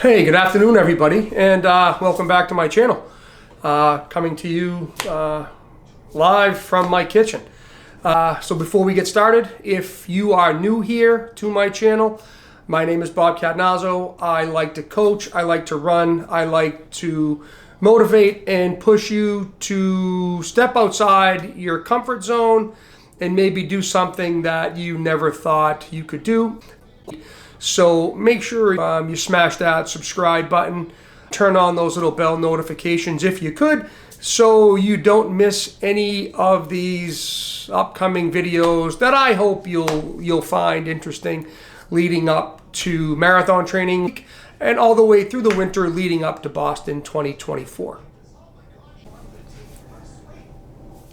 Hey, good afternoon, everybody, and welcome back to my channel. Coming to you live from my kitchen. So before we get started, if you are new here to my channel, my name is Bob Catanazzo. I like to coach, I like to run, I like to motivate and push you to step outside your comfort zone and maybe do something that you never thought you could do. So make sure you smash that subscribe button, turn on those little bell notifications if you could, so you don't miss any of these upcoming videos that I hope you'll find interesting, leading up to marathon training and all the way through the winter leading up to Boston 2024.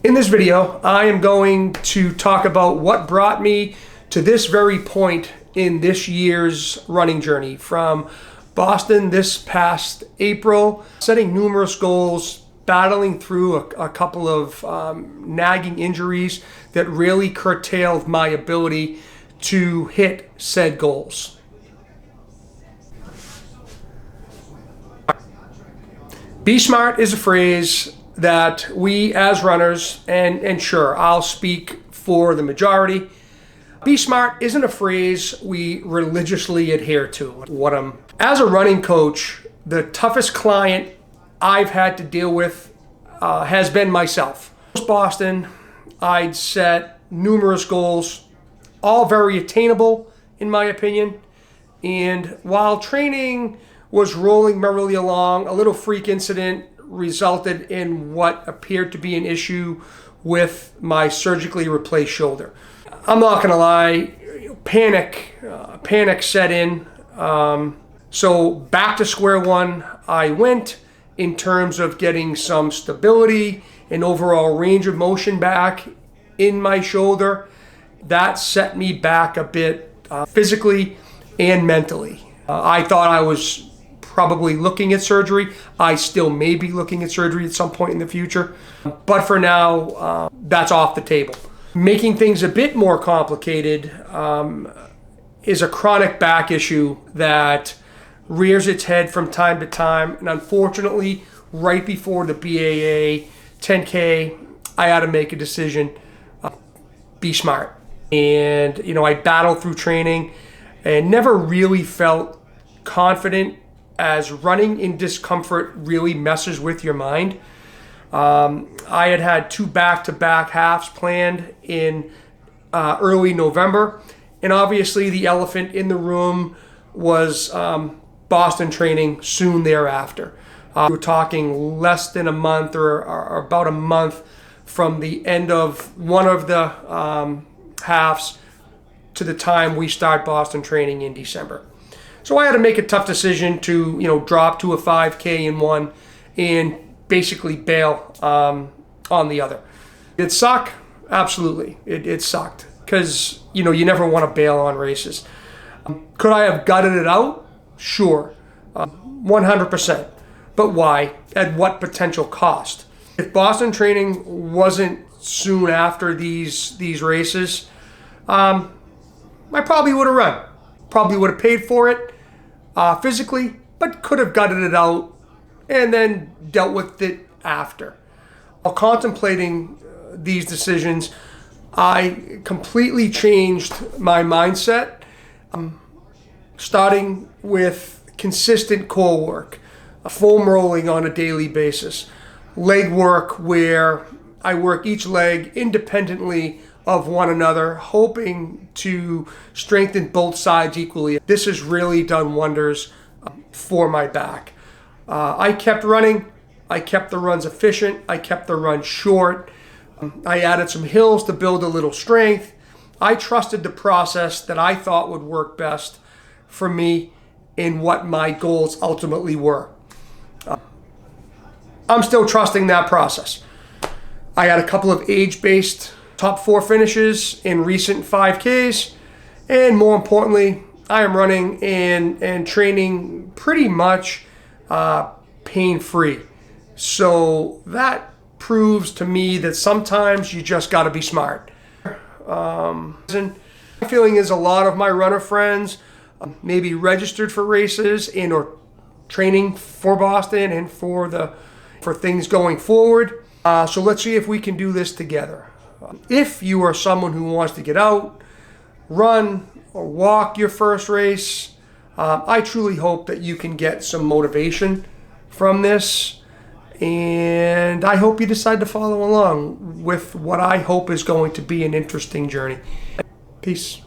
In this video, I am going to talk about what brought me to this very point in this year's running journey, from Boston this past April, setting numerous goals, battling through a couple of nagging injuries that really curtailed my ability to hit said goals. Be smart is a phrase that we as runners, and sure, I'll speak for the majority, be smart isn't a phrase we religiously adhere to. As a running coach, the toughest client I've had to deal with has been myself. Boston, I'd set numerous goals, all very attainable in my opinion. And while training was rolling merrily along, a little freak incident resulted in what appeared to be an issue with my surgically replaced shoulder. I'm not gonna lie, panic set in. So back to square one I went in terms of getting some stability and overall range of motion back in my shoulder. That set me back a bit physically and mentally. I thought I was probably looking at surgery. I still may be looking at surgery at some point in the future. But for now, that's off the table. Making things a bit more complicated is a chronic back issue that rears its head from time to time. And unfortunately, right before the BAA 10K, I had to make a decision. Be smart. And, I battled through training and never really felt confident, as running in discomfort really messes with your mind. I had two back-to-back halves planned in early November, and obviously the elephant in the room was Boston training soon thereafter. We were talking less than a month or about a month from the end of one of the halves to the time we start Boston training in December. So I had to make a tough decision to drop to a 5K in one and basically bail on the other. It sucked? Absolutely. It sucked, because you never want to bail on races. Could I have gutted it out? Sure, 100%. But why? At what potential cost? If Boston training wasn't soon after these races, I probably would have run. Probably would have paid for it physically, but could have gutted it out and then dealt with it after. While contemplating these decisions, I completely changed my mindset, starting with consistent core work, foam rolling on a daily basis, leg work where I work each leg independently of one another, hoping to strengthen both sides equally. This has really done wonders for my back. I kept running. I kept the runs efficient. I kept the runs short. I added some hills to build a little strength. I trusted the process that I thought would work best for me and what my goals ultimately were. I'm still trusting that process. I had a couple of age-based top 4 finishes in recent 5Ks, and more importantly, I am running and training pretty much pain-free. So that proves to me that sometimes you just got to be smart. My feeling is a lot of my runner friends maybe registered for races and or training for Boston and for things going forward. So let's see if we can do this together. If you are someone who wants to get out, run, or walk your first race, I truly hope that you can get some motivation from this. And I hope you decide to follow along with what I hope is going to be an interesting journey. Peace.